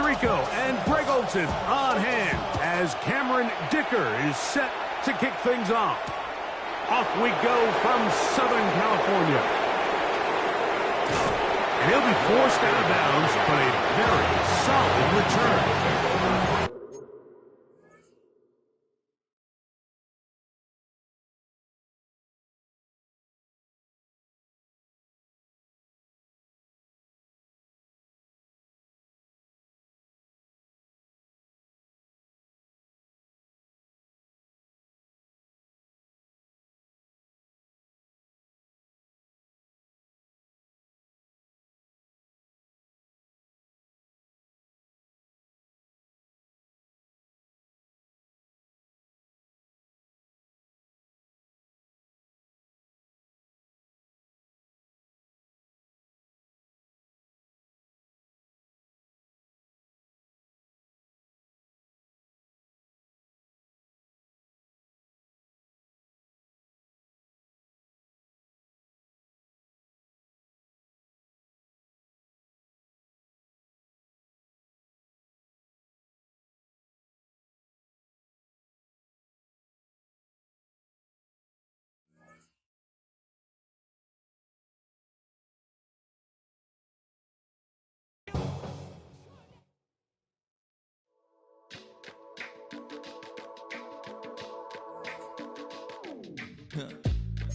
Tirico and Greg Olsen on hand as Cameron Dicker is set to kick things off. Off we go from Southern California. And he'll be forced out of bounds, but a very solid return.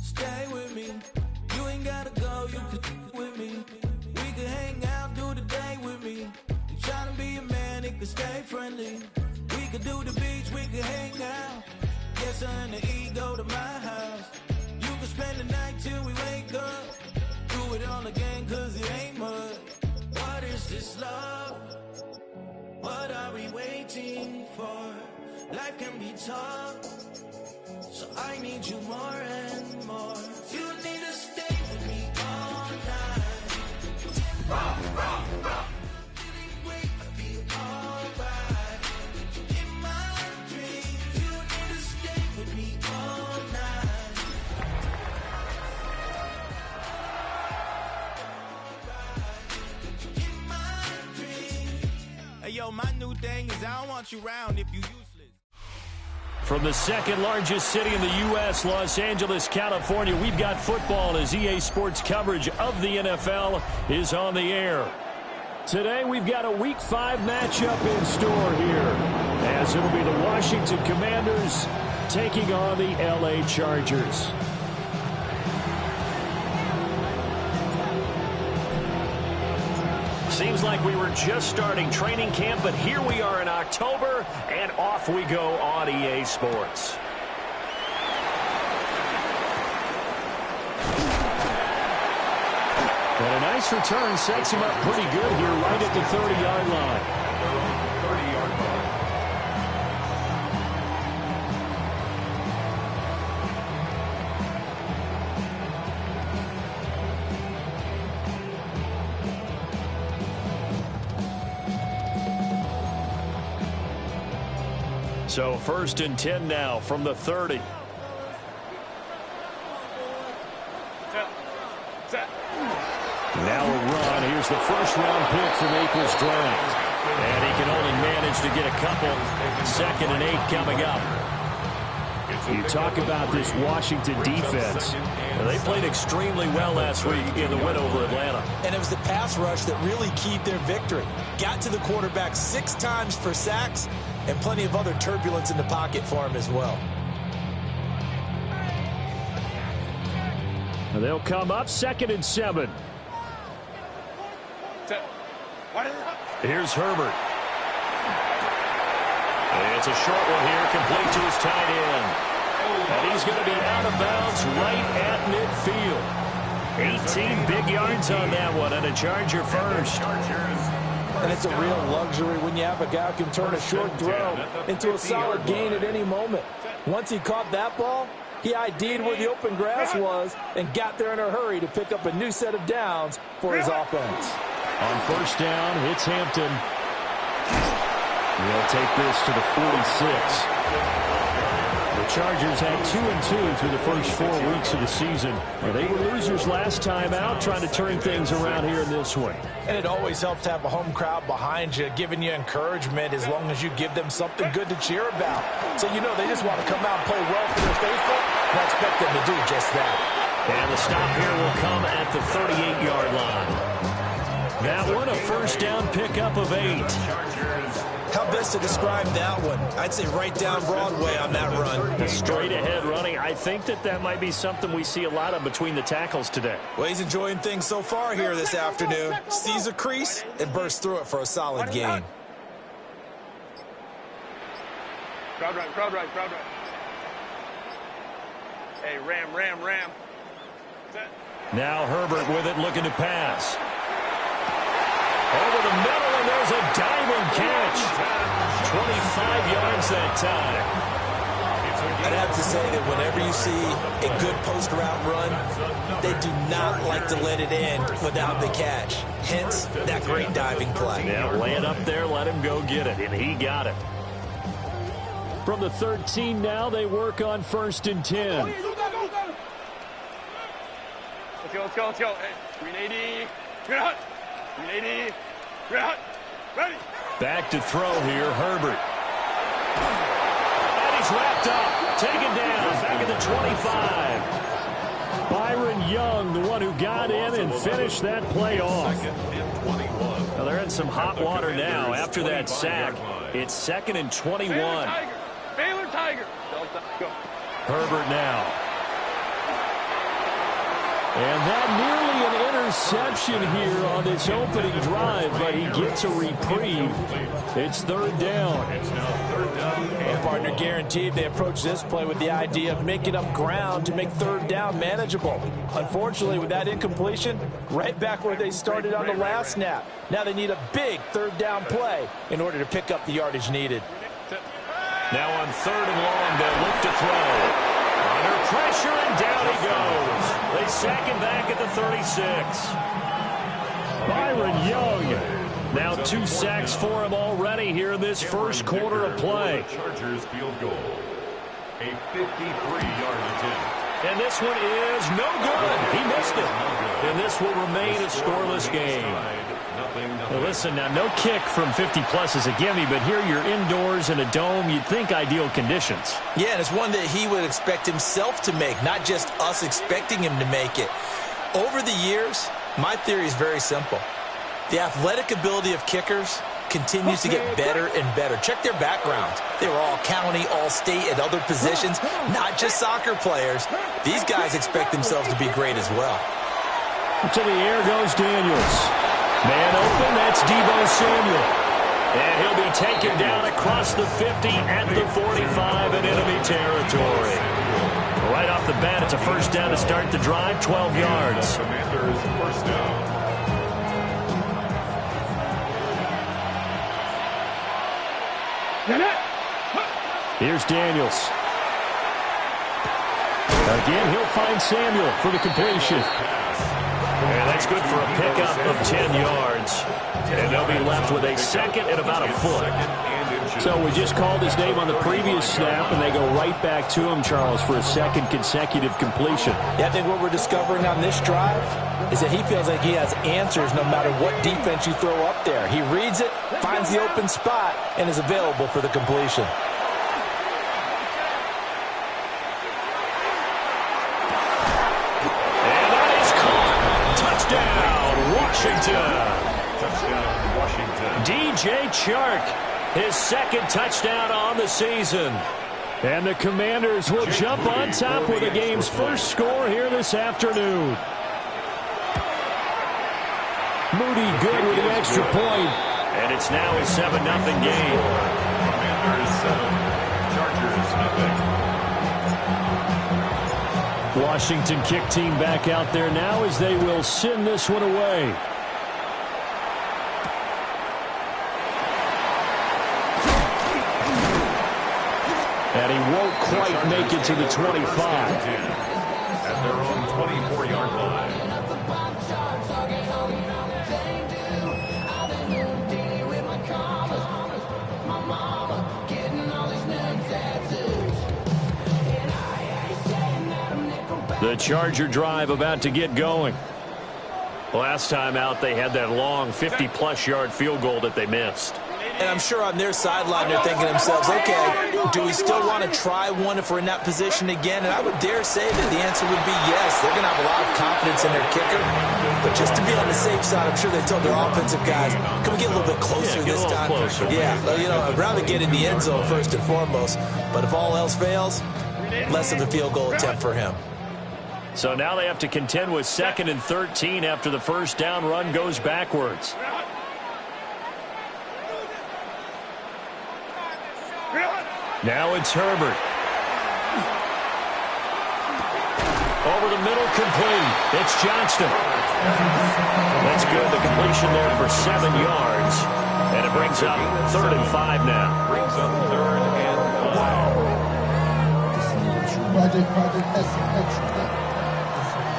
Stay with me. You ain't gotta go, you can with me. We can hang out, do the day with me. You tryna be a man, it can stay friendly. We could do the beach, we can hang out. Yes, her and the E go to my house. You can spend the night till we wake up. Do it all again, cause it ain't much. What is this love? What are we waiting for? Life can be tough, so I need you more and more. You need to stay with me all night. Rock, rock, rock. Wait, I'll be alright. In my dreams, you need to stay with me all night. In my dreams. Hey yo, my new thing is I don't want you around if you useless. From the second largest city in the U.S., Los Angeles, California, we've got football as EA Sports coverage of the NFL is on the air. Today, we've got a Week 5 matchup in store here, as it'll be the Washington Commanders taking on the L.A. Chargers. Seems like we were just starting training camp, but here we are in October, and off we go on EA Sports. And a nice return sets him up pretty good here right at the 30-yard line. So 1st and 10 now from the 30. Now a run. Here's the first-round pick from Akers draft. And he can only manage to get a couple. 2nd and 8 coming up. You talk about this Washington defense. They played extremely well last week in the win over Atlanta. And it was the pass rush that really keyed their victory. Got to the quarterback 6 times for sacks and plenty of other turbulence in the pocket for him as well. And they'll come up 2nd and 7. Here's Herbert. It's a short one here, complete to his tight end. And he's going to be out of bounds right at midfield. 18 big yards on that one, and a Charger first. And it's a real luxury when you have a guy who can turn a short throw into a solid gain at any moment. Once he caught that ball, he ID'd where the open grass was and got there in a hurry to pick up a new set of downs for his offense. On 1st down, it's Hampton. He'll take this to the 46. The Chargers had 2-2 through the first 4 weeks of the season. They were losers last time out, trying to turn things around here in this one. And it always helps to have a home crowd behind you, giving you encouragement as long as you give them something good to cheer about. So you know they just want to come out and play well for their faithful, and I expect them to do just that. And the stop here will come at the 38-yard line. That one, a first down pickup of 8. How best to describe that one? I'd say right down Broadway on that run. Straight ahead running. I think that might be something we see a lot of between the tackles today. Well, he's enjoying things so far here this afternoon. Sees a crease and bursts through it for a solid gain. Crowd right. Hey, ram. Set. Now Herbert with it, looking to pass. Over the middle, and there's a diving catch. 25 yards that time. I'd have to say that whenever you see a good post-route run, they do not like to let it end without the catch. Hence, that great diving play. Yeah, lay it up there, let him go get it, and he got it. From the 13 now, they work on 1st and 10. Let's go. Hey, 380. Good hut. 380. Good hut. Ready. Back to throw here, Herbert. And he's wrapped up. Taken down. Back at the 25. Byron Young, the one who got in and finished that play off. Now they're in some hot water now after that sack. It's 2nd and 21. Baylor Tiger. Go. Herbert now. And that nearly an interception here on this opening drive, but he gets a reprieve. It's 3rd down. And partner, guaranteed they approach this play with the idea of making up ground to make 3rd down manageable. Unfortunately, with that incompletion, right back where they started on the last snap. Now they need a big 3rd down play in order to pick up the yardage needed. Now on 3rd and long, they'll look to throw. Under pressure, and down he goes. They sack him back at the 36. Byron Young. Now 2 sacks for him already here in this first quarter of play. Chargers field goal. A 53-yard attempt. And this one is no good. He missed it. And this will remain a scoreless game. Well, listen, now no kick from 50-plus is a gimme, but here you're indoors in a dome. You'd think ideal conditions. Yeah, and it's one that he would expect himself to make, not just us expecting him to make it. Over the years, my theory is very simple. The athletic ability of kickers continues to get better and better. Check their background. They were all county, all state, at other positions, not just soccer players. These guys expect themselves to be great as well. To the air goes Daniels. Man open, that's Deebo Samuel. And he'll be taken down across the 50 at the 45 in enemy territory. Right off the bat, it's a first down to start the drive, 12 yards. Commanders first down. Here's Daniels. Again, he'll find Samuel for the completion. And that's good for a pickup of 10 yards. And they'll be left with a 2nd and about a foot. So we just called his name on the previous snap, and they go right back to him, Charles, for a 2nd consecutive completion. Yeah, I think what we're discovering on this drive is that he feels like he has answers no matter what defense you throw up there. He reads it, finds the open spot, and is available for the completion. Touchdown, Washington. DJ Chark, his 2nd touchdown on the season. And the Commanders will jump on top with the game's first score here this afternoon. Moody good with the extra point. And it's now a 7-0 game. Commanders 7, Chargers 0. Washington kick team back out there now as they will send this one away. And he won't quite make it to the 25. At their own 24-yard line. The Charger drive about to get going. Last time out, they had that long 50-plus yard field goal that they missed. And I'm sure on their sideline they're thinking to themselves, okay, do we still want to try one if we're in that position again? And I would dare say that the answer would be yes. They're going to have a lot of confidence in their kicker. But just to be on the safe side, I'm sure they told their offensive guys, can we get a little bit closer this time? Closer. Yeah, you know, I'd rather get in the end zone first and foremost. But if all else fails, less of a field goal attempt for him. So now they have to contend with 2nd and 13 after the first down run goes backwards. Now it's Herbert. Over the middle, complete. It's Johnston. That's good. The completion there for 7 yards. And it brings up 3rd and 5 now. Brings up 3rd and 5.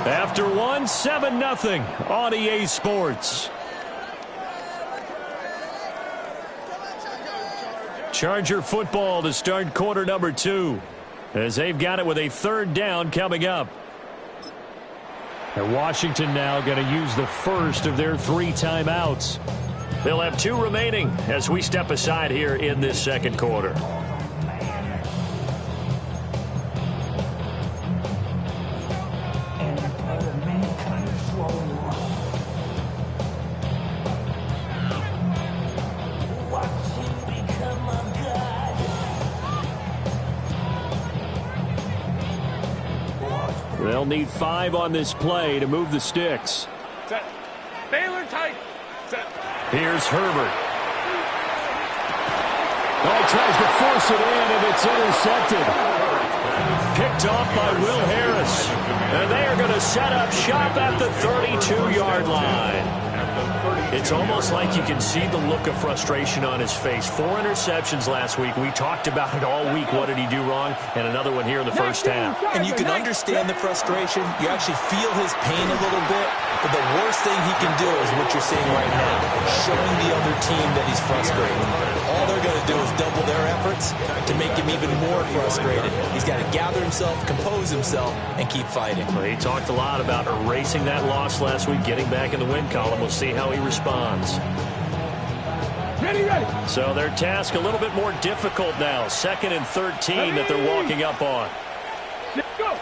After one, 7-0 on EA Sports. Charger football to start quarter number 2 as they've got it with a 3rd down coming up. And Washington now going to use the first of their 3 timeouts. They'll have 2 remaining as we step aside here in this second quarter. They'll need 5 on this play to move the sticks. Set. Baylor tight. Set. Here's Herbert. Oh, he tries to force it in, and it's intercepted. Picked off by Will Harris. And they are going to set up shop at the 32-yard line. It's almost like you can see the look of frustration on his face. 4 interceptions last week. We talked about it all week. What did he do wrong? And another one here in the first half. And you can understand the frustration. You actually feel his pain a little bit. But the worst thing he can do is what you're seeing right now, showing the other team that he's frustrated. All they're going to do is double their efforts to make him even more frustrated. He's got to gather himself, compose himself, and keep fighting. Well, he talked a lot about erasing that loss last week, getting back in the win column. We'll see how he responds. Ready. So their task a little bit more difficult now. 2nd and 13 that they're walking up on. Go.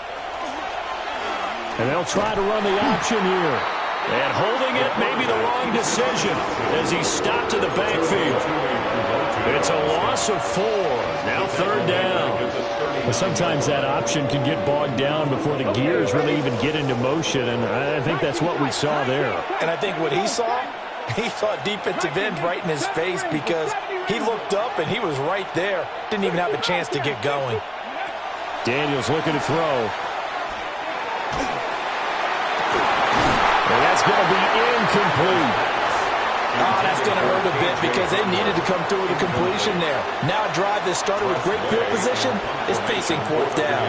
And they'll try to run the option here. And holding it may be the wrong decision as he stopped in the backfield. It's a loss of 4. Now 3rd down. Well, sometimes that option can get bogged down before the gears really even get into motion, and I think that's what we saw there. And I think what he saw defensive end right in his face because he looked up and he was right there. Didn't even have a chance to get going. Daniels looking to throw. And that's going to be incomplete. Oh, that's going to hurt a bit because they needed to come through with a completion there. Now a drive that started with great field position is facing 4th down.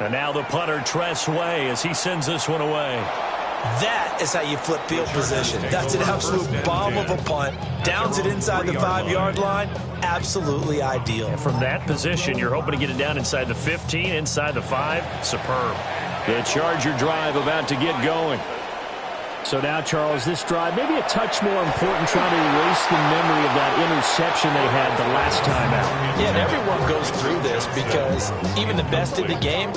And now the punter, Tress Way, as he sends this one away. That is how you flip field position. That's an absolute bomb of a punt. Downs it inside the 5-yard line. Absolutely ideal. From that position, you're hoping to get it down inside the 15, inside the 5. Superb. The Charger drive about to get going. So now, Charles, this drive maybe a touch more important, trying to erase the memory of that interception they had the last time out. Yeah, and everyone goes through this because even the best in the game,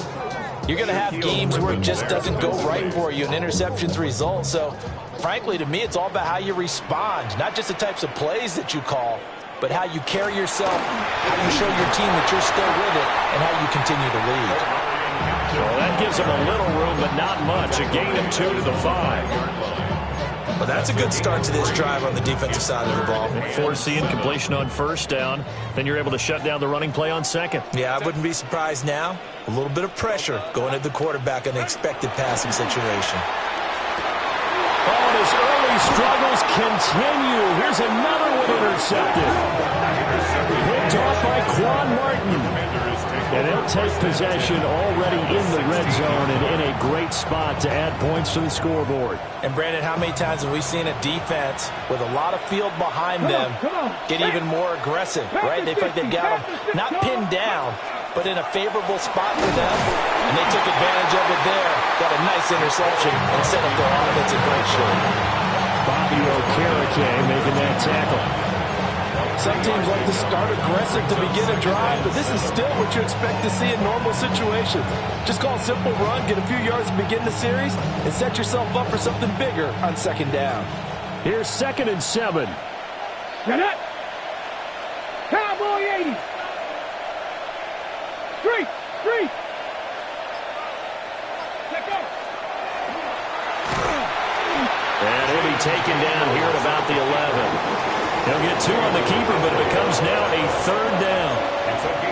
you're going to have games where it just doesn't go right for you, and interceptions result. So, frankly, to me, it's all about how you respond, not just the types of plays that you call, but how you carry yourself, how you show your team that you're still with it, and how you continue to lead. Well, that gives them a little room, but not much. A gain of 2 to the 5. Well, that's a good start to this drive on the defensive side of the ball. Forcing completion on 1st down. Then you're able to shut down the running play on 2nd. Yeah, I wouldn't be surprised now. A little bit of pressure going at the quarterback in the expected passing situation. Oh, and his early struggles continue. Here's another one intercepted. Picked off by Quan Martin. And they'll take possession already in the red zone and in a great spot to add points to the scoreboard. And, Brandon, how many times have we seen a defense with a lot of field behind them get even more aggressive, right? They feel like they've got them not pinned down, but in a favorable spot for them, and they took advantage of it there. Got a nice interception and set up their offense in great shape. Bobby Okereke making that tackle. Some teams like to start aggressive to begin a drive, but this is still what you expect to see in normal situations. Just call a simple run, get a few yards to begin the series, and set yourself up for something bigger on second down. Here's 2nd and 7. Cowboy 80. 3. Let go. And he'll be taken down here at about the 11. He'll get 2 on the keeper, but it becomes now a 3rd down.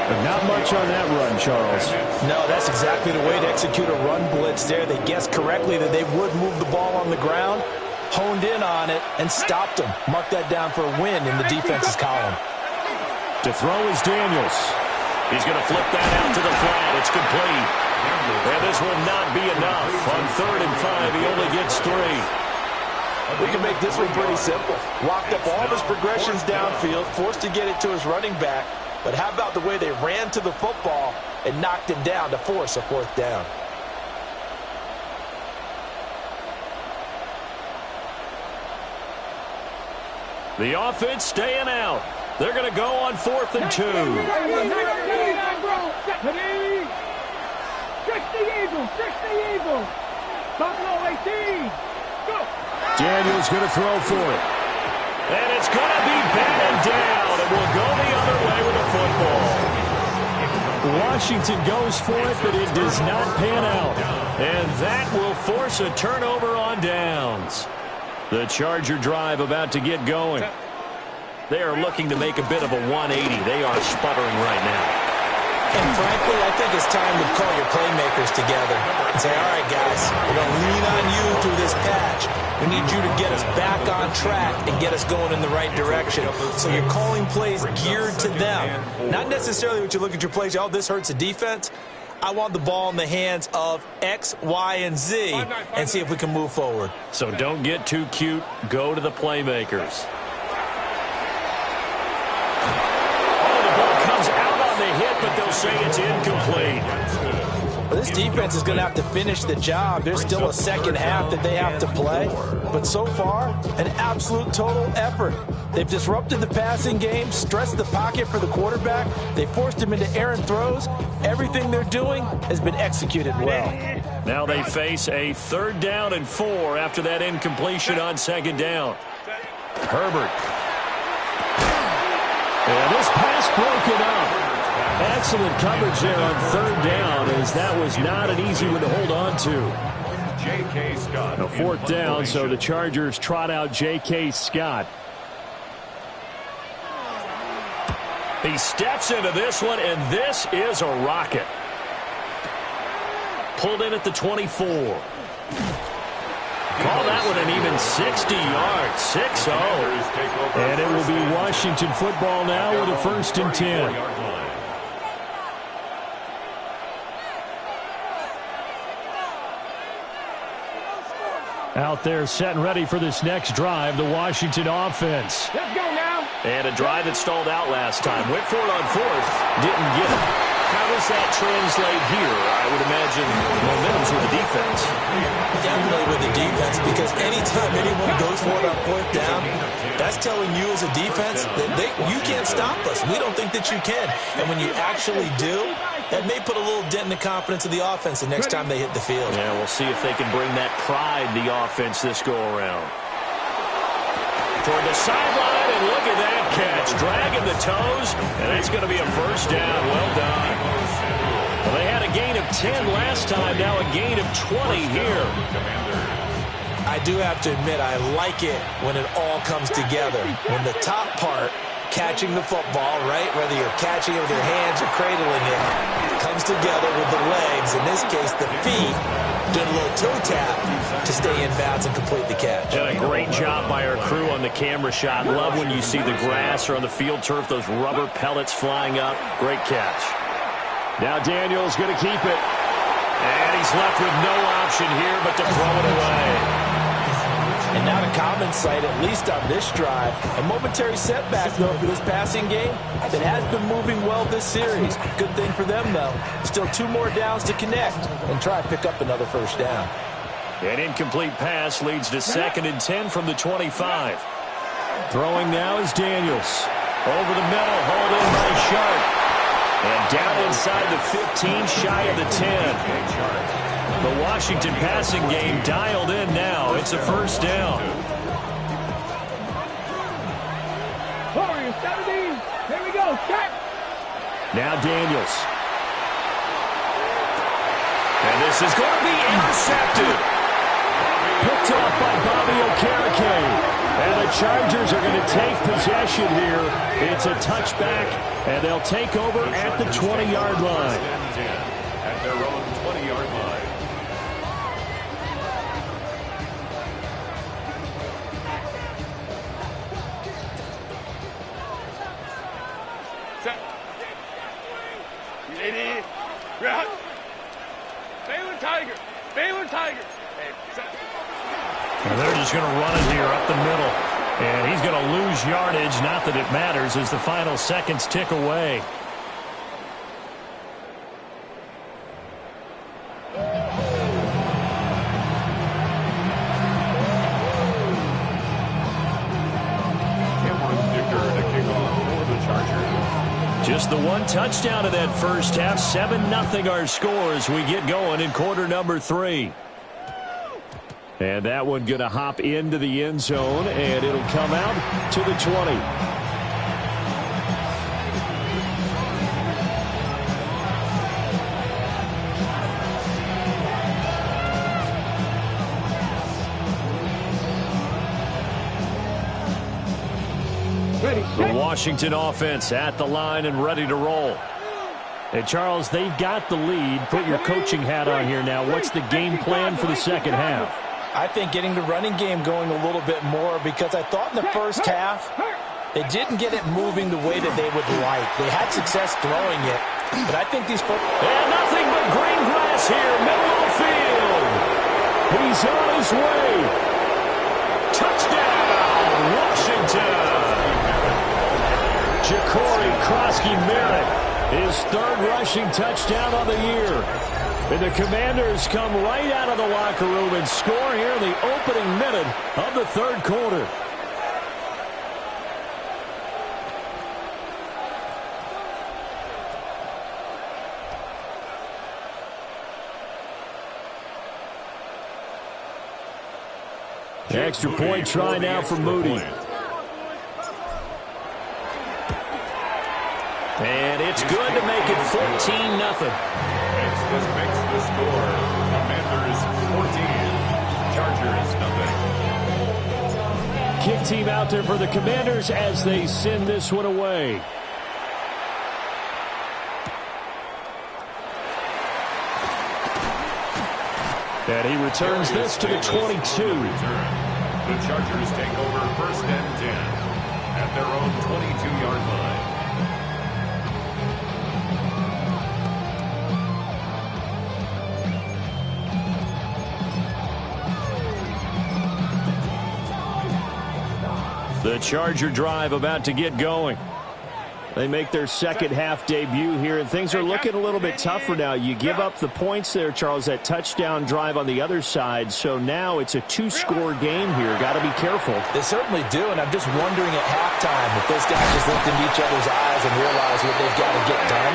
But not much on that run, Charles. No, that's exactly the way to execute a run blitz there. They guessed correctly that they would move the ball on the ground, honed in on it, and stopped them. Mark that down for a win in the defense's column. To throw is Daniels. He's going to flip that out to the flat. It's complete. And this will not be enough. On 3rd and 5, he only gets 3. We can make this one pretty simple. Locked up all of his progressions downfield, forced to get it to his running back. But how about the way they ran to the football and knocked him down to force a 4th down? The offense staying out. They're going to go on 4th and 2. Stretch the Eagles. Buffalo 18. Go. Daniels going to throw for it. And it's going to be batted down. It will go the other way with the football. Washington goes for it, but it does not pan out. And that will force a turnover on downs. The Charger drive about to get going. They are looking to make a bit of a 180. They are sputtering right now. And frankly, I think it's time to call your playmakers together and say, all right, guys, we're going to lean on you through this patch. We need you to get us back on track and get us going in the right direction. So you're calling plays geared to them. Not necessarily what you look at your plays, oh, this hurts the defense. I want the ball in the hands of X, Y, and Z and see if we can move forward. So don't get too cute. Go to the playmakers. But they'll say it's incomplete. Well, this defense is going to have to finish the job. There's still a second half that they have to play. But so far, an absolute total effort. They've disrupted the passing game, stressed the pocket for the quarterback. They forced him into errant throws. Everything they're doing has been executed well. Now they face a 3rd down and 4 after that incompletion on 2nd down. Herbert. And this pass broken up. Excellent coverage there on 3rd down, as that was not an easy one to hold on to. A 4th down, so the Chargers trot out J.K. Scott. He steps into this one, and this is a rocket. Pulled in at the 24. Call that one an even 60 yards, 6-0. And it will be Washington football now with a 1st and 10. Out there set and ready for this next drive, the Washington offense. Let's go now. And a drive that stalled out last time. Went for it on 4th, didn't get it. How does that translate here? I would imagine momentum's with the defense. Definitely with the defense, because anytime anyone goes for it on 4th down, that's telling you as a defense that you can't stop us. We don't think that you can. And when you actually do, that may put a little dent in the confidence of the offense the next time they hit the field. Yeah, we'll see if they can bring that pride, the offense, this go-around. Toward the sideline, and look at that catch. Dragging the toes, and it's going to be a 1st down. Well done. Well, they had a gain of 10 last time, now a gain of 20 here. I do have to admit, I like it when it all comes together. When the top part, catching the football, right, whether you're catching it with your hands or cradling it, comes together with the legs, in this case the feet, doing a little toe tap to stay in bounds and complete the catch. And a great job by our crew on the camera shot. Love when you see the grass or on the field turf, those rubber pellets flying up. Great catch. Now Daniels going to keep it. And he's left with no option here but to throw it away. And not a common sight, at least on this drive. A momentary setback, though, for this passing game that has been moving well this series. Good thing for them, though. Still 2 more downs to connect and try to pick up another first down. An incomplete pass leads to 2nd and 10 from the 25. Throwing now is Daniels. Over the middle, hauled in by Sharp. And down inside the 15, shy of the 10. The Washington passing game dialed in now. It's a first down. Warriors, 17. Here we go. Set. Now Daniels. And this is going to be intercepted. Picked off by Bobby Okereke. And the Chargers are going to take possession here. It's a touchback, and they'll take over at the 20-yard line. At their own 20-yard line. Set. 380. Route. Baylor Tiger. Baylor Tiger. Hey, set. And they're just going to run it here up the middle. And he's going to lose yardage. Not that it matters as the final seconds tick away. Cameron Dicker to kick off for the Chargers. Just the one touchdown in that first half. 7-0 our score as we get going in quarter number 3. And that one going to hop into the end zone, and it'll come out to the 20. The Washington offense at the line and ready to roll. And, Charles, they've got the lead. Put your coaching hat on here now. What's the game plan for the second half? I think getting the running game going a little bit more, because I thought in the first half they didn't get it moving the way that they would like. They had success throwing it, but I think these folks... And nothing but green grass here, middle of the field. He's on his way. Touchdown, Washington. Ja'Cory Krosky-Merritt, his 3rd rushing touchdown on the year. And the Commanders come right out of the locker room and score here in the opening minute of the 3rd quarter. Extra point try now for Moody. And it's good to make it 14-0. This makes the score. Commanders 14, Chargers 0. Kick team out there for the Commanders as they send this one away. And he returns this to the 22. The Chargers take over 1st and 10 at their own 22-yard line. The Charger drive about to get going. They make their second half debut here, and things are looking a little bit tougher now. You give up the points there, Charles, that touchdown drive on the other side, so now it's a 2-score game here. Got to be careful. They certainly do, and I'm just wondering at halftime if those guys just looked into each other's eyes and realize what they've got to get done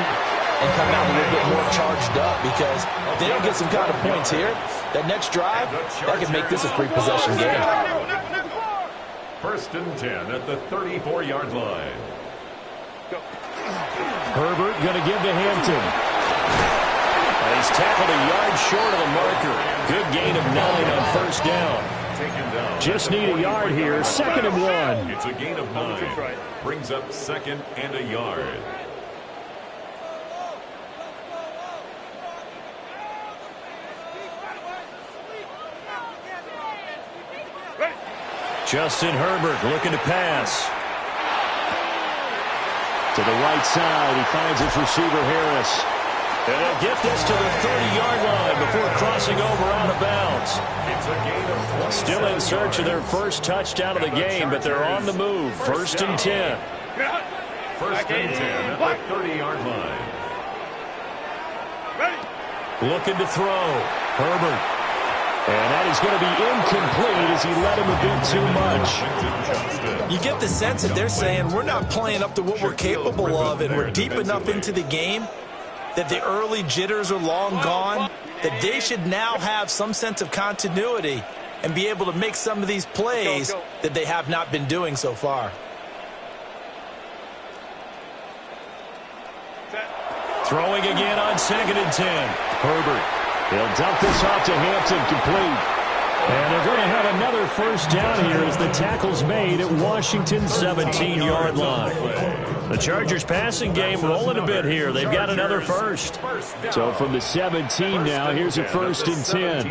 and come out a little bit more charged up, because if they don't get some kind of points here, that next drive, that could make this a 3-possession game. 1st and 10 at the 34-yard line. Herbert going to give to Hampton. And he's tackled a yard short of the marker. Good gain of 9 on 1st down. Just need a yard here. 2nd and 1. It's a gain of 9. Brings up 2nd and a yard. Justin Herbert looking to pass. To the right side, he finds his receiver Harris. And they'll get this to the 30-yard line before crossing over out of bounds. Still in search of their first touchdown of the game, but they're on the move. First and 10. First and 10 at the 30-yard line. Looking to throw. Herbert. And that is going to be incomplete as he led him a bit too much. You get the sense that they're saying we're not playing up to what we're capable of, and we're deep enough into the game that the early jitters are long gone, that they should now have some sense of continuity and be able to make some of these plays that they have not been doing so far. Throwing again on 2nd and 10. Herbert. He'll dump this off to Hampton, complete. And they're going to have another first down here as the tackle's made at Washington's 17-yard line. The Chargers passing game rolling a bit here. They've got another first. So from the 17 now, here's a first and 10.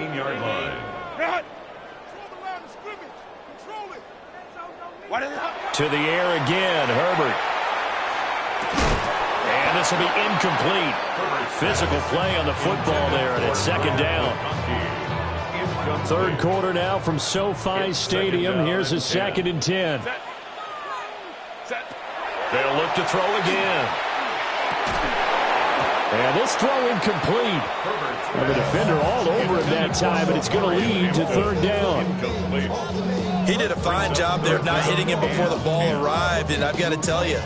To the air again, Herbert. And this will be incomplete. Physical play on the football there, and it's second down. Third quarter now from SoFi Stadium. Here's a 2nd and 10. They'll look to throw again. And this throw incomplete. And the defender all over him that time, but it's going to lead to third down. He did a fine job there of not hitting him before the ball arrived, and I've got to tell you,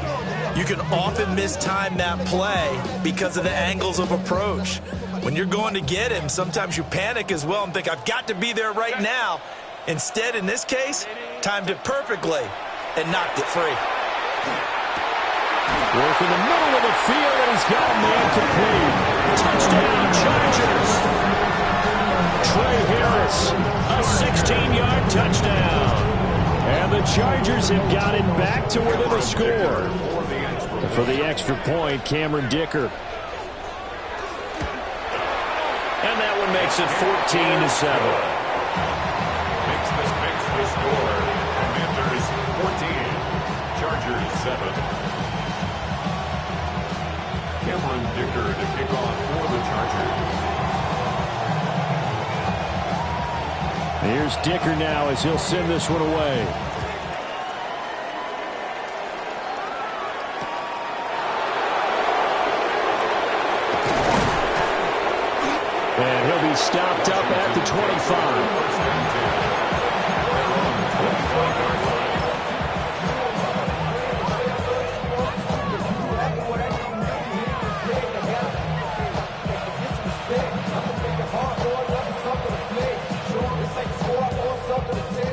you can often mistime that play because of the angles of approach. When you're going to get him, sometimes you panic as well and think, I've got to be there right now. Instead, in this case, timed it perfectly and knocked it free. Work in the middle of the field, and he's got a man complete. Touchdown, Chargers. Trey Harris, a 16-yard touchdown. And the Chargers have got it back to within a score. For the extra point, Cameron Dicker. And that one makes it 14-7. Makes the score. Commanders 14, Chargers 7. Cameron Dicker to kick off for the Chargers. Here's Dicker now as he'll send this one away. And he'll be stopped up at the 25.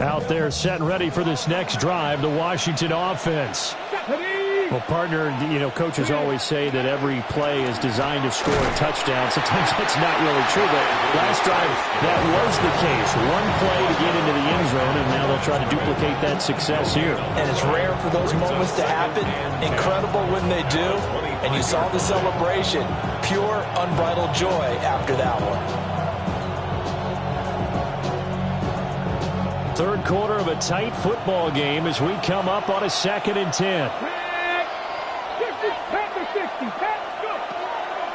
Out there set and ready for this next drive, the Washington offense. Well, partner, coaches always say that every play is designed to score a touchdown. Sometimes that's not really true, but last drive, that was the case. One play to get into the end zone, and now they'll try to duplicate that success here. And it's rare for those moments to happen. Incredible when they do. And you saw the celebration. Pure, unbridled joy after that one. Third quarter of a tight football game as we come up on a 2nd and 10.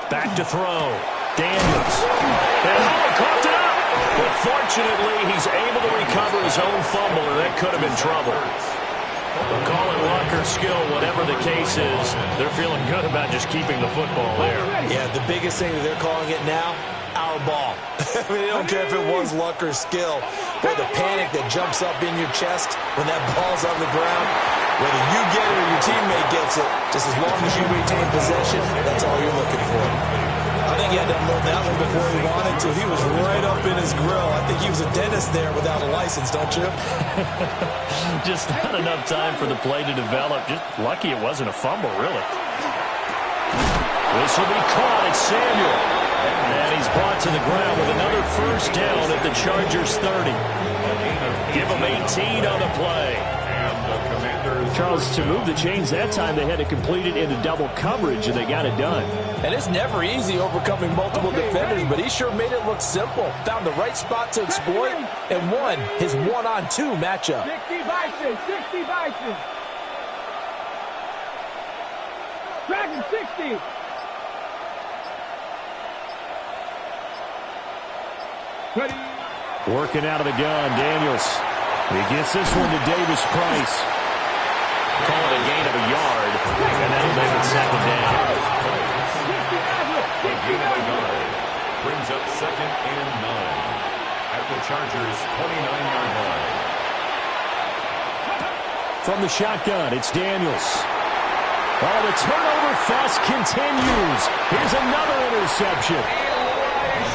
Back to throw. Daniels. And caught it up. But fortunately, he's able to recover his own fumble, and that could have been trouble. We'll call it luck or skill, whatever the case is. They're feeling good about just keeping the football there. Yeah, the biggest thing that they're calling it now, our ball. I mean, they don't care if it was luck or skill. But the panic that jumps up in your chest when that ball's on the ground, whether you get it or your teammate gets it, just as long as you retain possession, that's all you're looking for. I think he had to unload that one before he wanted to. He was right up in his grill. I think he was a dentist there without a license, don't you? Just not enough time for the play to develop. Just lucky it wasn't a fumble, really. This will be caught. It's Samuel. And he's brought to the ground with another first down at the Chargers 30. Give him 18 on the play. Charles, to move the chains that time, they had to complete it into double coverage, and they got it done. And it's never easy overcoming multiple defenders, but he sure made it look simple. Found the right spot to exploit and won his one-on-two matchup. 60 Bison, 60 Bison. Dragon 60. Ready. Working out of the gun, Daniels. He gets this one to Davis Price. Call it a gain of a yard, and that'll make it second down. A gain of a yard brings up 2nd and 9 at the Chargers' 29-yard line. From the shotgun, it's Daniels. Oh, the turnover fest continues. Here's another interception.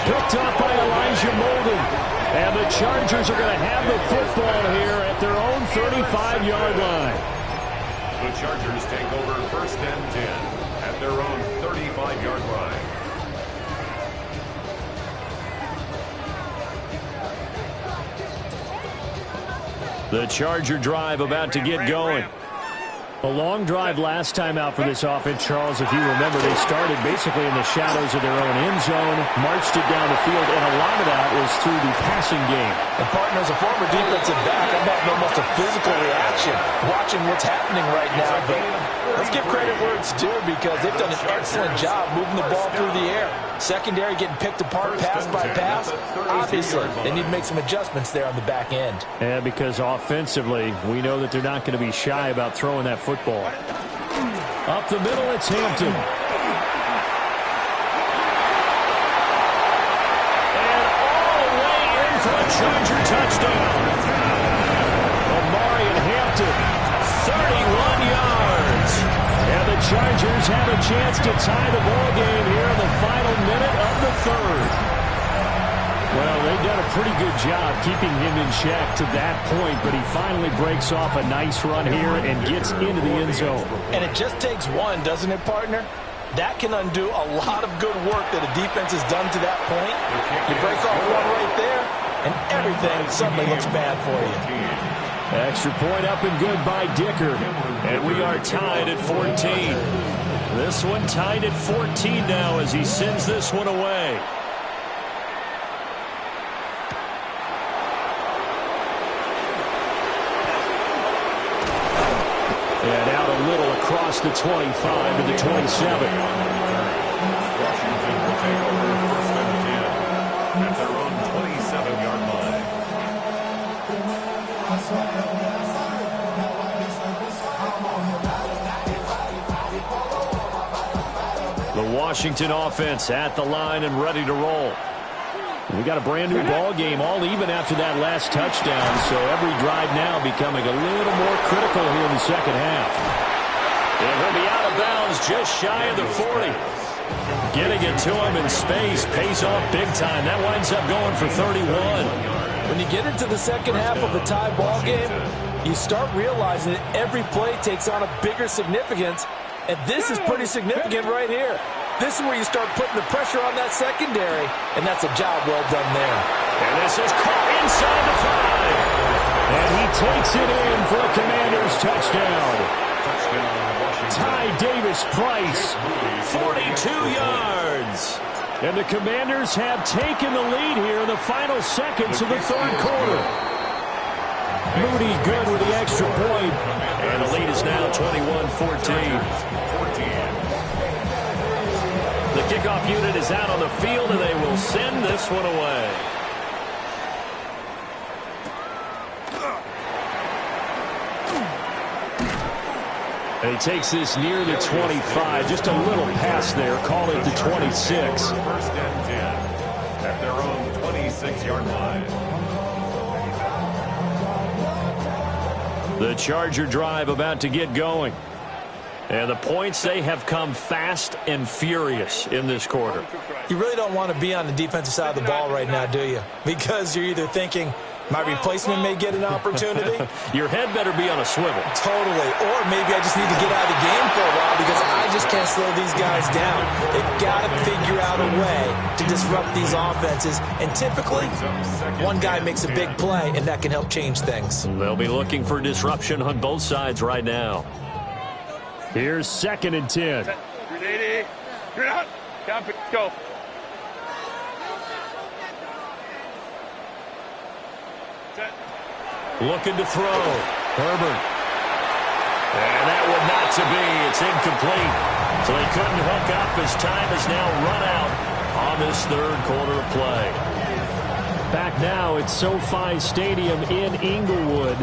Picked up by Elijah Molden. And the Chargers are going to have the football here at their own 35-yard line. The Chargers take over 1st and 10 at their own 35-yard line. The Charger drive about to get going. A long drive last time out for this offense, Charles. If you remember, they started basically in the shadows of their own end zone, marched it down the field, and a lot of that was through the passing game. And, partner, as a former defensive back, I'm having almost a physical reaction watching what's happening right now. But let's give credit where it's due because they've done an excellent job moving the ball through the air. Secondary getting picked apart pass by pass. Obviously, they need to make some adjustments there on the back end. Yeah, because offensively, we know that they're not going to be shy about throwing that football. Up the middle, it's Hampton. And all the way in for a Charger touchdown. Omarion Hampton, 31 yards. And the Chargers have a chance to tie the ball game here in the final minute of the third. Well, they've done a pretty good job keeping him in check to that point, but he finally breaks off a nice run here and gets into the end zone. And it just takes one, doesn't it, partner? That can undo a lot of good work that a defense has done to that point. You break off one right there, and everything suddenly looks bad for you. Extra point up and good by Dicker. And we are tied at 14. This one tied at 14 now as he sends this one away. And out a little across the 25 to the 27. Washington will take over 1st and 10 at their own 27-yard line. The Washington offense at the line and ready to roll. We got a brand new ball game, all even after that last touchdown, so every drive now becoming a little more critical here in the second half. And he'll be out of bounds just shy of the 40. Getting it to him in space pays off big time. That winds up going for 31. When you get into the second half of a tie ball game, you start realizing that every play takes on a bigger significance, and this is pretty significant right here. This is where you start putting the pressure on that secondary, and that's a job well done there. And this is caught inside the 5. And he takes it in for a Commanders touchdown. Ty Davis Price, 42 yards. And the Commanders have taken the lead here in the final seconds of the third quarter. Moody good with the extra point. And the lead is now 21-14. The kickoff unit is out on the field, and they will send this one away. And he takes this near the 25, just a little pass there, call it the 26. 1st and 10 at their own 26-yard line. The Charger drive about to get going. And the points, they have come fast and furious in this quarter. You really don't want to be on the defensive side of the ball right now, do you? Because you're either thinking, my replacement may get an opportunity. Your head better be on a swivel. Totally. Or maybe I just need to get out of the game for a while because I just can't slow these guys down. They've got to figure out a way to disrupt these offenses. And typically, one guy makes a big play, and that can help change things. They'll be looking for disruption on both sides right now. Here's 2nd and 10. 380. You're out. Count. Go. Set. Looking to throw. Herbert. And that one not to be. It's incomplete. So they couldn't hook up as time has now run out on this third quarter of play. Back now at SoFi Stadium in Inglewood.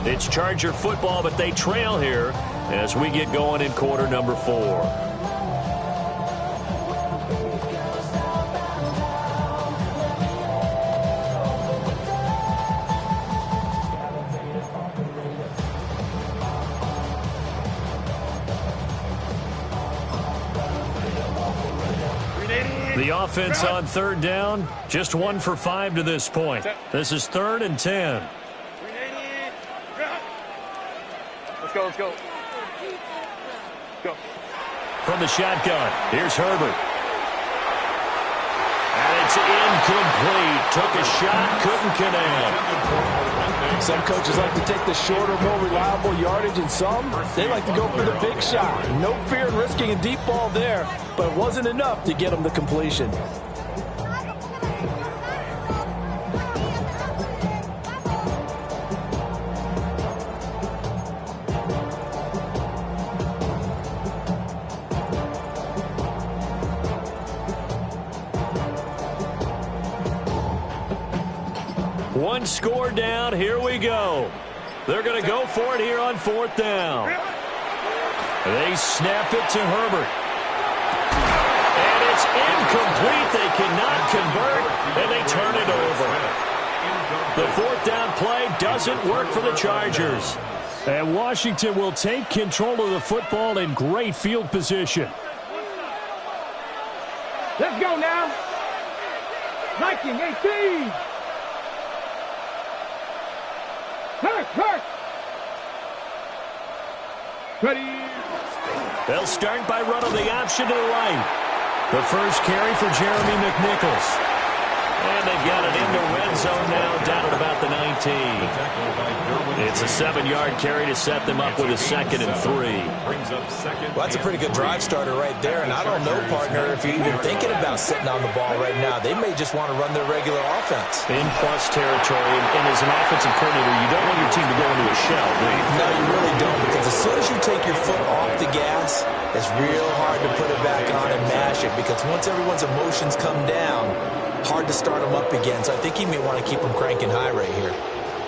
It's Charger football, but they trail here as we get going in quarter number 4. The offense on third down, just 1 for 5 to this point. This is 3rd and 10. Let's go, let's go. Go. From the shotgun, here's Herbert. And it's incomplete. Took a shot, couldn't connect. Some coaches like to take the shorter, more reliable yardage, and some, they like to go for the big shot. No fear in risking a deep ball there, but it wasn't enough to get them the completion. One score down. Here we go. They're going to go for it here on 4th down. They snap it to Herbert. And it's incomplete. They cannot convert, and they turn it over. The 4th down play doesn't work for the Chargers. And Washington will take control of the football in great field position. Let's go now. 19-18. Hurt. Ready. They'll start by running the option to the right. The first carry for Jeremy McNichols. And they've got it into red zone now, down at about the 19. It's a 7-yard carry to set them up with a 2nd and 3. Well, that's a pretty good drive starter right there, and I don't know, partner, if you're even thinking about sitting on the ball right now. They may just want to run their regular offense. In plus territory, and as an offensive coordinator, you don't want your team to go into a shell, do you? No, you really don't, because as soon as you take your foot off the gas, it's real hard to put it back on and mash it, because once everyone's emotions come down, hard to start them up again. So I think he may want to keep them cranking high right here.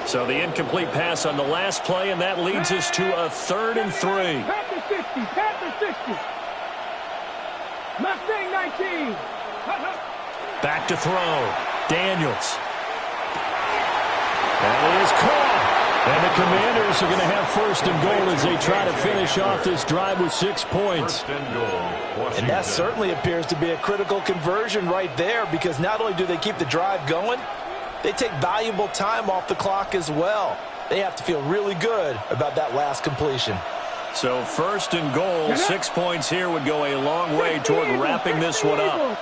So the incomplete pass on the last play, and that leads us to a 3rd and 3. Panther 60. Mustang 19. Back to throw. Daniels. That is caught. And the Commanders are going to have 1st and goal as they try to finish off this drive with 6 points. And that certainly appears to be a critical conversion right there, because not only do they keep the drive going, they take valuable time off the clock as well. They have to feel really good about that last completion. So 1st and goal, 6 points here would go a long way toward wrapping this one up.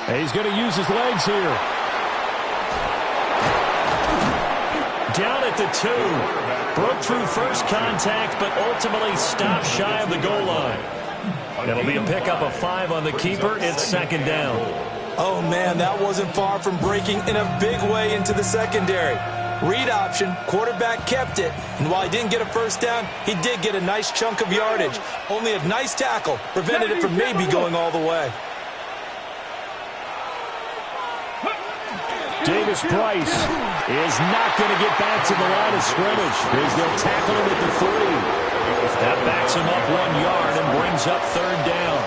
And he's going to use his legs here. Down at the 2. Broke through first contact, but ultimately stopped shy of the goal line. It'll be a pickup of 5 on the keeper. It's 2nd down. Oh, man, that wasn't far from breaking in a big way into the secondary. Read option, quarterback kept it, and while he didn't get a 1st down, he did get a nice chunk of yardage. Only a nice tackle prevented it from maybe going all the way. Davis Price is not going to get back to the line of scrimmage as they'll tackle him at the 3. That backs him up 1 yard and brings up 3rd down.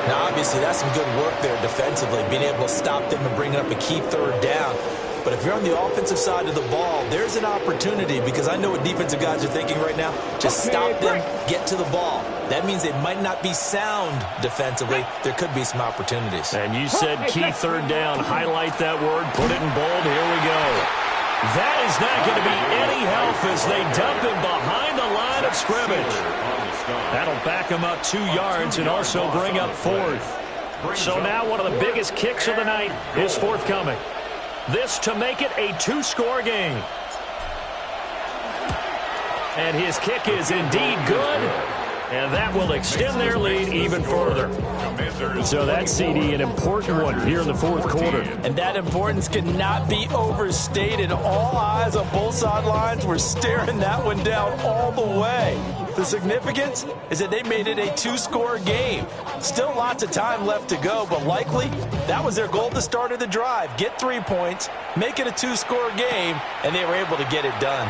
Now, obviously, that's some good work there defensively, being able to stop them and bring up a key 3rd down. But if you're on the offensive side of the ball, there's an opportunity, because I know what defensive guys are thinking right now. Just stop them, get to the ball. That means they might not be sound defensively. There could be some opportunities. And you said key 3rd down. Highlight that word. Put it in bold. Here we go. That is not going to be any help as they dump him behind the line of scrimmage. That'll back him up 2 yards and also bring up 4th. So now one of the biggest kicks of the night is forthcoming. This to make it a 2-score game. And his kick is indeed good. And that will extend their lead even further. So that CD, an important one here in the fourth quarter. And that importance cannot be overstated. All eyes on both sidelines were staring that one down all the way. The significance is that they made it a two-score game. Still lots of time left to go, but likely that was their goal at the start of the drive. Get 3 points, make it a two-score game, and they were able to get it done.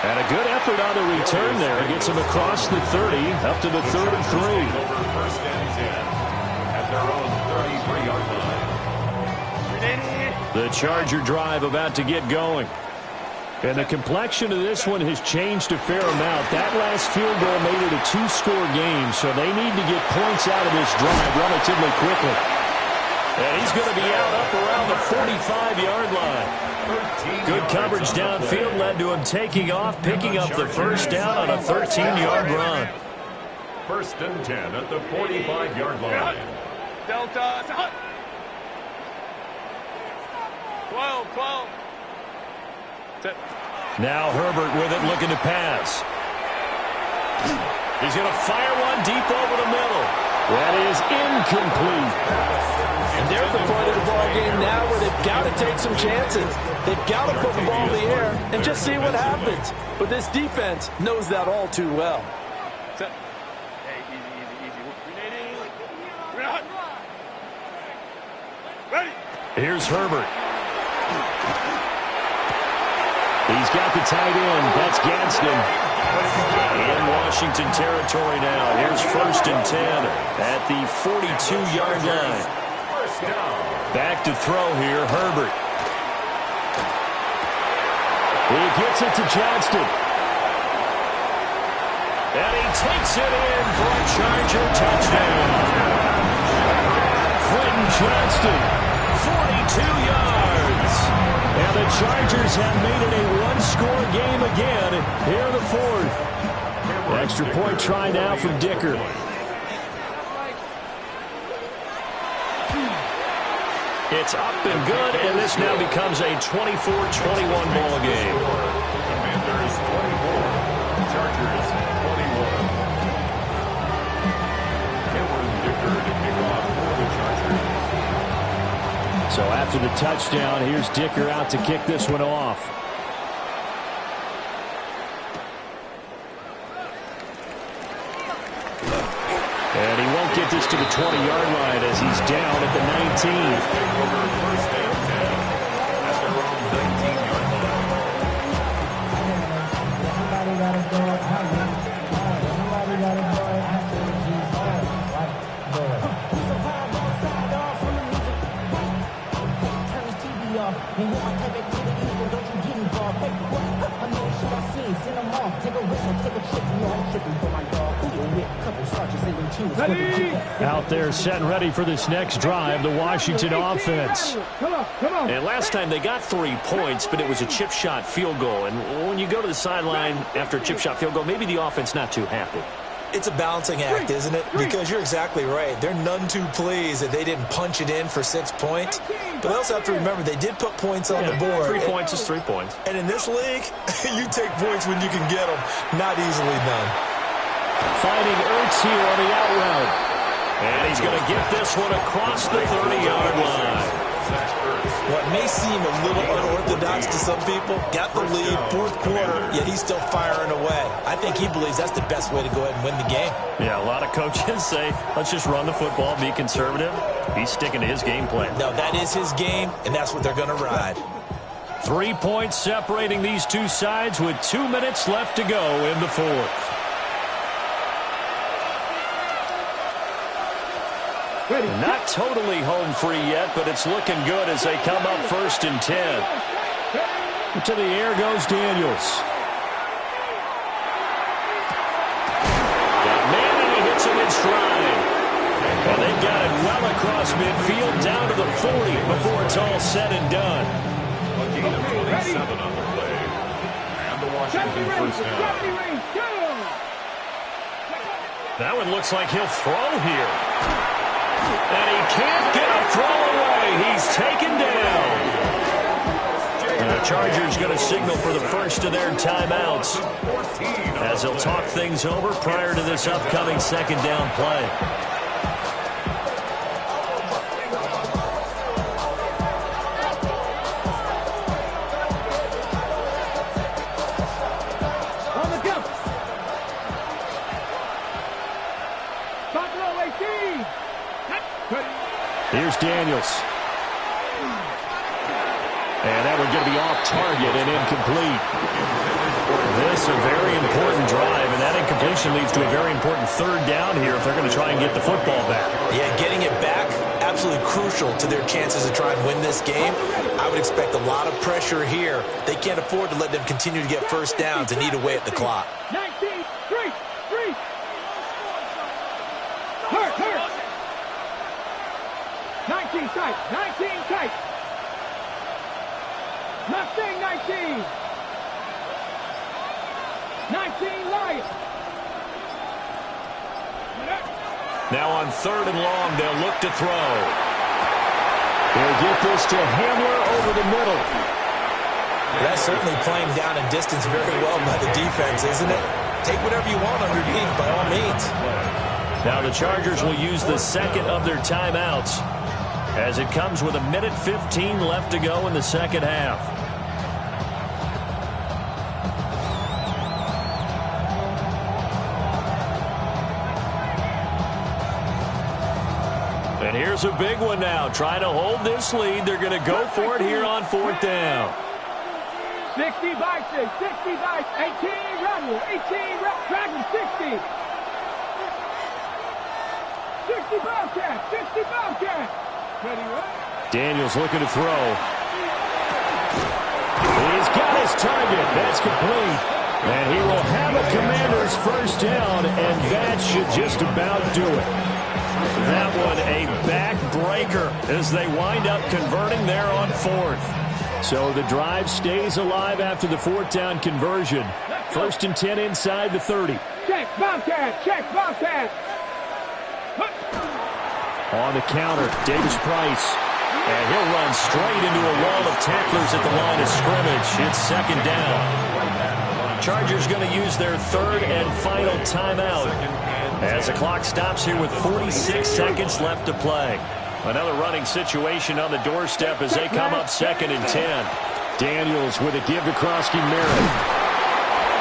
And a good effort on the return there. Gets him across the 30, up to the 33. Over first and 10 at their own 33-yard line. The Charger drive about to get going. And the complexion of this one has changed a fair amount. That last field goal made it a two-score game, so they need to get points out of this drive relatively quickly. And he's going to be out up around the 45-yard line. Good coverage downfield led to him taking off, picking up the first down on a 13-yard run. First and 10 at the 45-yard line. Delta. 12. Now Herbert with it, looking to pass. He's going to fire one deep over the middle. That is incomplete. And they're at the point of the ball game now where they've got to take some chances. They've got to put the ball in the air and just see what happens. But this defense knows that all too well. Hey, easy. Ready. Here's Herbert. He's got the tight end. That's Gadsden. In Washington territory now. Here's first and 10 at the 42-yard line. Back to throw here, Herbert. He gets it to Johnston. And he takes it in for a Charger touchdown. Quentin Johnston, 42 yards. And the Chargers have made it a one-score game again here in the fourth. Extra point try now from Dicker. It's up and good, and this now becomes a 24-21 ball game. Commanders 24, Chargers 21. Cameron Dicker to kick off for the Chargers. So after the touchdown, here's Dicker out to kick this one off. And he won't get this to the 20-yard line as he's down at the 19. Over first and 10 at their own 19-yard Out there set and ready for this next drive, the Washington offense. Come on. And last time they got 3 points, but it was a chip shot field goal. And when you go to the sideline after a chip shot field goal, maybe the offense not too happy. It's a balancing act, isn't it? Because you're exactly right. They're none too pleased that they didn't punch it in for 6 points. But they also have to remember they did put points on the board. 3 points is 3 points. And in this league, you take points when you can get them. Not easily done. Finding Ertz here on the out route. And he's going to get this one across the 30-yard line. What may seem a little unorthodox to some people, got the lead, fourth quarter, yet he's still firing away. I think he believes that's the best way to go ahead and win the game. Yeah, a lot of coaches say, let's just run the football, be conservative. He's sticking to his game plan. No, that is his game, and that's what they're going to ride. 3 points separating these two sides with 2 minutes left to go in the fourth. Not totally home free yet, but it's looking good as they come up first and 10. To the air goes Daniels. Got man, and he hits him in stride. And they've got it well across midfield down to the 40 before it's all said and done. A gain of 27 on the play. And the Washington first down. That one looks like he'll throw here. And he can't get a throw away. He's taken down. And a Chargers going to signal for the first of their timeouts as they'll talk things over prior to this upcoming second down play. On the jump. Top row 18. Here's Daniels. And that one going to be off target and incomplete. This is a very important drive, and that incompletion leads to a very important third down here if they're going to try and get the football back. Yeah, getting it back, absolutely crucial to their chances to try and win this game. I would expect a lot of pressure here. They can't afford to let them continue to get first downs and eat away at the clock. 19, 3. Hurt. 19 tight, 19 tight. Mustang 19. 19 Lions. Now on third and long, they'll look to throw. They'll get this to Hamler over the middle. That's certainly playing down and distance very well by the defense, isn't it? Take whatever you want underneath, by all means. Now the Chargers will use the second of their timeouts as it comes with 1:15 left to go in the second half. And here's a big one now. Trying to hold this lead. They're going to go for it here on fourth down. 60 Vikings, 60 Vikings, 18 Rebel, 18 Dragon, 60. 60 Bobcat, 60 Bobcat. Daniels looking to throw. He's got his target. That's complete. And he will have a Commander's first down, and that should just about do it. That one a backbreaker as they wind up converting there on fourth. So the drive stays alive after the fourth down conversion. First and 10 inside the 30. Check Bobcat, check Bobcat. On the counter, Davis Price. And he'll run straight into a wall of tacklers at the line of scrimmage. It's second down. Chargers going to use their third and final timeout as the clock stops here with 46 seconds left to play. Another running situation on the doorstep as they come up second and 10. Daniels with a give to Krosky-Merritt.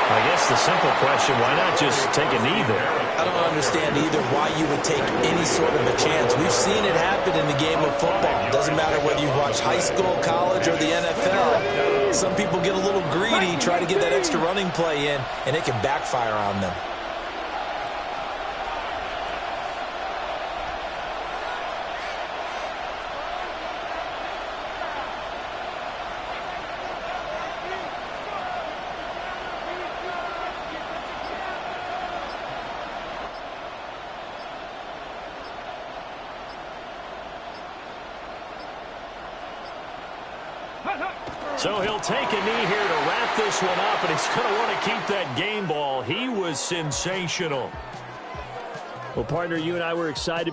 I guess the simple question, why not just take a knee there? I don't understand either why you would take any sort of a chance. We've seen it happen in the game of football. It doesn't matter whether you watch high school, college, or the NFL. Some people get a little greedy, try to get that extra running play in, and it can backfire on them. So he'll take a knee here to wrap this one up, and he's going to want to keep that game ball. He was sensational. Well, partner, you and I were excited.